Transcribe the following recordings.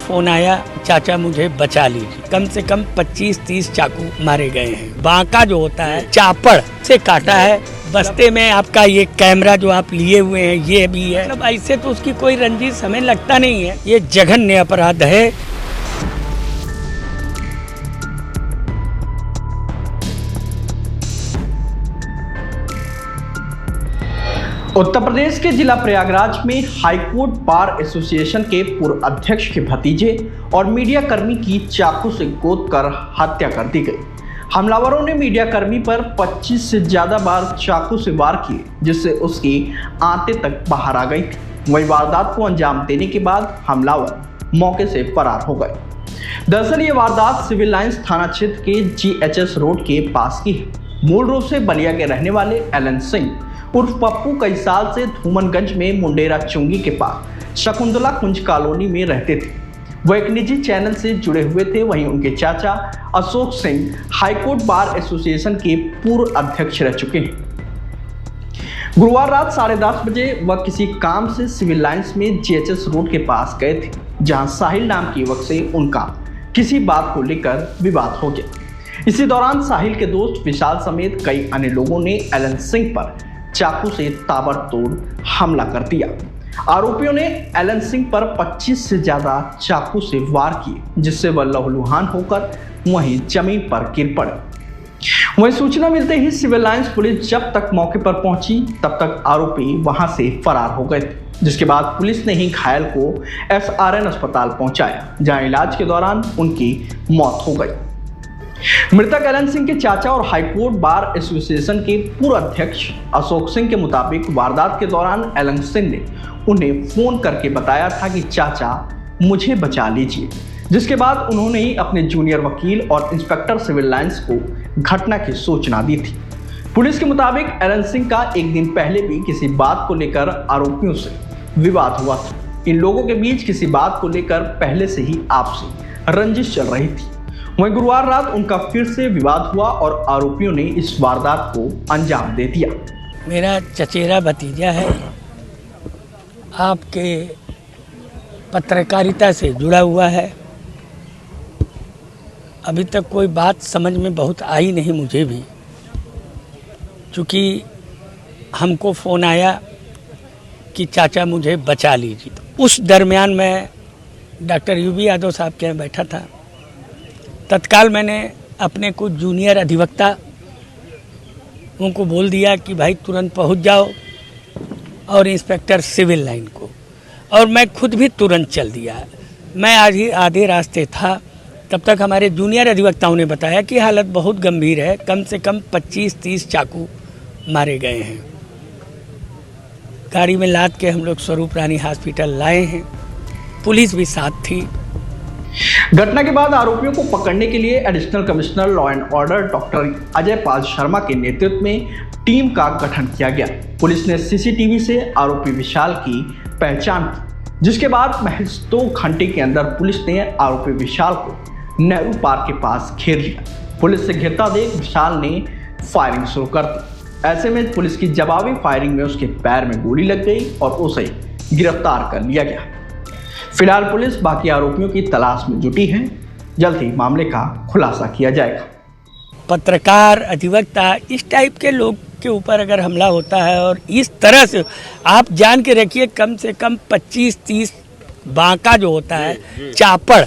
Phone आया, चाचा मुझे बचा लीजिए। कम से कम 25-30 चाकू मारे गए हैं। बांका जो होता है चापड़ से काटा है। बस्ते में आपका ये कैमरा जो आप लिए हुए हैं ये भी है। मतलब ऐसे तो उसकी कोई रंजिश हमें लगता नहीं है। ये जघन्य अपराध है। उत्तर प्रदेश के जिला प्रयागराज में हाईकोर्ट बार एसोसिएशन के पूर्व अध्यक्ष के भतीजे और मीडिया कर्मी की चाकू से गोद कर हत्या कर दी गई। हमलावरों ने मीडिया कर्मी पर 25 से ज्यादा बार चाकू से वार किए, जिससे उसकी आंतें तक बाहर आ गई थी। वही वारदात को अंजाम देने के बाद हमलावर मौके से फरार हो गए। दरअसल ये वारदात सिविल लाइंस थाना क्षेत्र के GHS रोड के पास की है। मूल रूप से बलिया के रहने वाले एलन सिंह उर्फ पप्पू कई साल से धूमनगंज में मुंडेरा चुंगी के पास शकुंतला कुंज कॉलोनी में रहते थे। वो एक निजी चैनल से जुड़े हुए थे। वहीं उनके चाचा Ashok Singh high court bar association के पूर्व अध्यक्ष रह चुके हैं। गुरुवार रात 10:30 बजे वह किसी काम से सिविल लाइंस में GHS रोड के पास गए थे, जहां साहिल नाम के युवक से उनका किसी बात को लेकर विवाद हो गया। इसी दौरान साहिल के दोस्त विशाल समेत कई अन्य लोगों ने एलन सिंह पर चाकू से ताबड़तोड़ हमला कर दिया। आरोपियों ने एलन सिंह पर 25 से ज्यादा चाकू से वार किए, जिससे वह लहूलुहान होकर वहीं जमीन पर गिर पड़े। वहीं सूचना मिलते ही सिविल लाइंस पुलिस जब तक मौके पर पहुंची तब तक आरोपी वहां से फरार हो गए थे, जिसके बाद पुलिस ने ही घायल को SRN अस्पताल पहुंचाया, जहां इलाज के दौरान उनकी मौत हो गई। मृतक एलन सिंह के चाचा और हाईकोर्ट बार एसोसिएशन के पूर्व अध्यक्ष अशोक सिंह के मुताबिक वारदात के दौरान एलन सिंह ने उन्हें फोन करके बताया था कि चाचा मुझे बचा लीजिए, जिसके बाद उन्होंने ही अपने जूनियर वकील और इंस्पेक्टर सिविल लाइंस को घटना की सूचना दी थी। पुलिस के मुताबिक एलन सिंह का एक दिन पहले भी किसी बात को लेकर आरोपियों से विवाद हुआ था। इन लोगों के बीच किसी बात को लेकर पहले से ही आपसी रंजिश चल रही थी। वहीं गुरुवार रात उनका फिर से विवाद हुआ और आरोपियों ने इस वारदात को अंजाम दे दिया। मेरा चचेरा भतीजा है, आपके पत्रकारिता से जुड़ा हुआ है। अभी तक कोई बात समझ में बहुत आई नहीं मुझे भी, क्योंकि हमको फ़ोन आया कि चाचा मुझे बचा लीजिए। उस दरमियान मैं डॉक्टर UB यादव साहब के यहाँ बैठा था। तत्काल मैंने अपने कुछ जूनियर अधिवक्ता उनको बोल दिया कि भाई तुरंत पहुंच जाओ, और इंस्पेक्टर सिविल लाइन को, और मैं खुद भी तुरंत चल दिया। मैं आज ही आधे रास्ते था, तब तक हमारे जूनियर अधिवक्ताओं ने बताया कि हालत बहुत गंभीर है। कम से कम 25-30 चाकू मारे गए हैं। गाड़ी में लाद के हम लोग स्वरूप रानी हॉस्पिटल लाए हैं। पुलिस भी साथ थी। घटना के बाद आरोपियों को पकड़ने के लिए additional commissioner law and order doctor Ajay Pal Sharma के नेतृत्व में टीम का गठन किया गया। पुलिस ने CCTV से आरोपी विशाल की पहचान की, जिसके बाद महज 2 घंटे के अंदर पुलिस ने आरोपी विशाल को नेहरू पार्क के पास घेर लिया। पुलिस से घिरता देख विशाल ने फायरिंग शुरू कर दी। ऐसे में पुलिस की जवाबी फायरिंग में उसके पैर में गोली लग गई और उसे गिरफ्तार कर लिया गया। फिलहाल पुलिस बाकी आरोपियों की तलाश में जुटी है। जल्द ही मामले का खुलासा किया जाएगा। पत्रकार, अधिवक्ता, इस टाइप के लोग के ऊपर अगर हमला होता है और इस तरह से, आप जान के रखिए कम से कम 25-30 बांका जो होता है चापड़,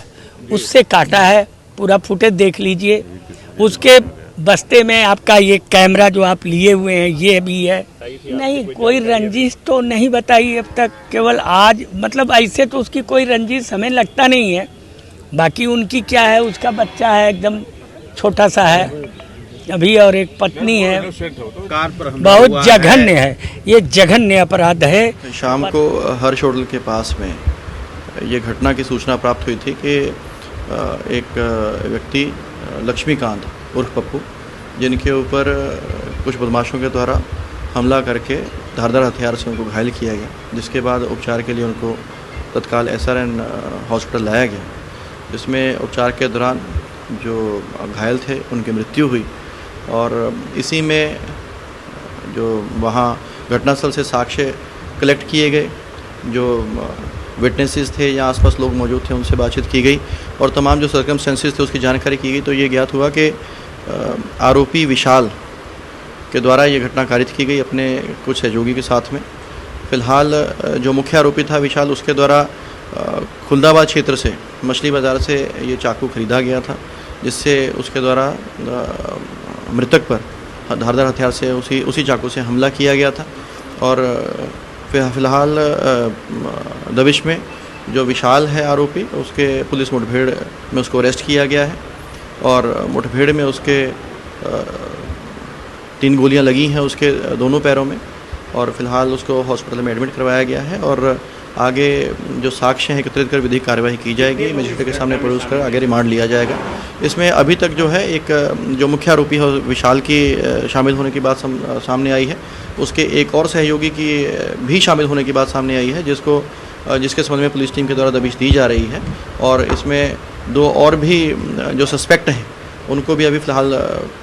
उससे काटा है। पूरा फुटेज देख लीजिए। उसके बस्ते में आपका ये कैमरा जो आप लिए हुए हैं ये भी है। नहीं, कोई रंजिश तो नहीं बताई अब तक। केवल आज, मतलब ऐसे तो उसकी कोई रंजिश हमें लगता नहीं है। बाकी उनकी क्या है, उसका बच्चा है एकदम छोटा सा है अभी, और एक पत्नी है। बहुत जघन्य है, ये जघन्य अपराध है। शाम को हर्ष होटल के पास में ये घटना की सूचना प्राप्त हुई थी कि एक व्यक्ति लक्ष्मीकांत उर्फ पप्पू, जिनके ऊपर कुछ बदमाशों के द्वारा हमला करके धारदार हथियार से उनको घायल किया गया, जिसके बाद उपचार के लिए उनको तत्काल SRN हॉस्पिटल लाया गया, जिसमें उपचार के दौरान जो घायल थे उनकी मृत्यु हुई। और इसी में जो वहाँ घटनास्थल से साक्ष्य कलेक्ट किए गए, जो विटनेसेस थे या आसपास लोग मौजूद थे, उनसे बातचीत की गई और तमाम जो सर्कमस्टेंसेस थे उसकी जानकारी की गई। तो ये ज्ञात हुआ कि आरोपी विशाल के द्वारा ये घटना कारित की गई अपने कुछ सहयोगी के साथ में। फ़िलहाल जो मुख्य आरोपी था विशाल, उसके द्वारा खुलदाबाद क्षेत्र से, मछली बाज़ार से ये चाकू खरीदा गया था, जिससे उसके द्वारा मृतक पर धारदार हथियार से उसी चाकू से हमला किया गया था। और फ़िलहाल दबिश में जो विशाल है आरोपी, उसके पुलिस मुठभेड़ में उसको अरेस्ट किया गया है और मुठभेड़ में उसके 3 गोलियां लगी हैं उसके दोनों पैरों में और फ़िलहाल उसको हॉस्पिटल में एडमिट करवाया गया है और आगे जो साक्ष्य हैं एकत्रित कर विधिक कार्रवाई की जाएगी। मजिस्ट्रेट के सामने पेश कर आगे रिमांड लिया जाएगा। इसमें अभी तक जो है एक जो मुख्य आरोपी है विशाल की शामिल होने की बात सामने आई है, उसके एक और सहयोगी की भी शामिल होने की बात सामने आई है, जिसके संबंध में पुलिस टीम के द्वारा दबिश दी जा रही है। और इसमें 2 और भी जो सस्पेक्ट हैं उनको भी अभी फ़िलहाल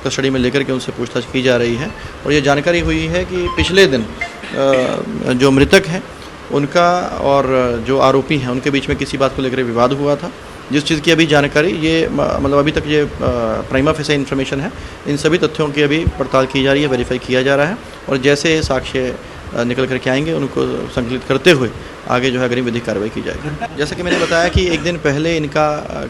कस्टडी में लेकर के उनसे पूछताछ की जा रही है। और ये जानकारी हुई है कि पिछले दिन जो मृतक हैं उनका और जो आरोपी हैं उनके बीच में किसी बात को लेकर विवाद हुआ था, जिस चीज़ की अभी जानकारी ये मतलब अभी तक ये प्राइमा फेसी इन्फॉर्मेशन है। इन सभी तथ्यों की अभी पड़ताल की जा रही है, वेरीफाई किया जा रहा है और जैसे साक्ष्य निकल करके आएंगे उनको संकलित करते हुए आगे जो है अग्रिम विधिक कार्रवाई की जाएगी। जैसा कि मैंने बताया कि एक दिन पहले इनका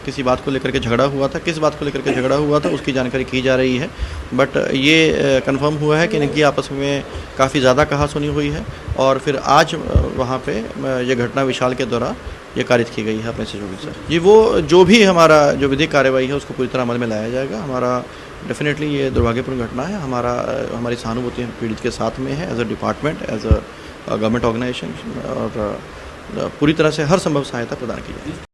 किसी बात को लेकर के झगड़ा हुआ था, किस बात को लेकर के झगड़ा हुआ था उसकी जानकारी की जा रही है, बट ये कंफर्म हुआ है कि इनकी आपस में काफ़ी ज़्यादा कहासुनी हुई है और फिर आज वहाँ पे ये घटना विशाल के द्वारा ये कारित की गई है अपने सहयोगी से। जी, वो जो भी हमारा जो विधिक कार्रवाई है उसको पूरी तरह अमल में लाया जाएगा। हमारा डेफिनेटली ये दुर्भाग्यपूर्ण घटना है, हमारी सहानुभूति पीड़ित के साथ में है as a department, as a government organisation और पूरी तरह से हर संभव सहायता प्रदान की जाएगी।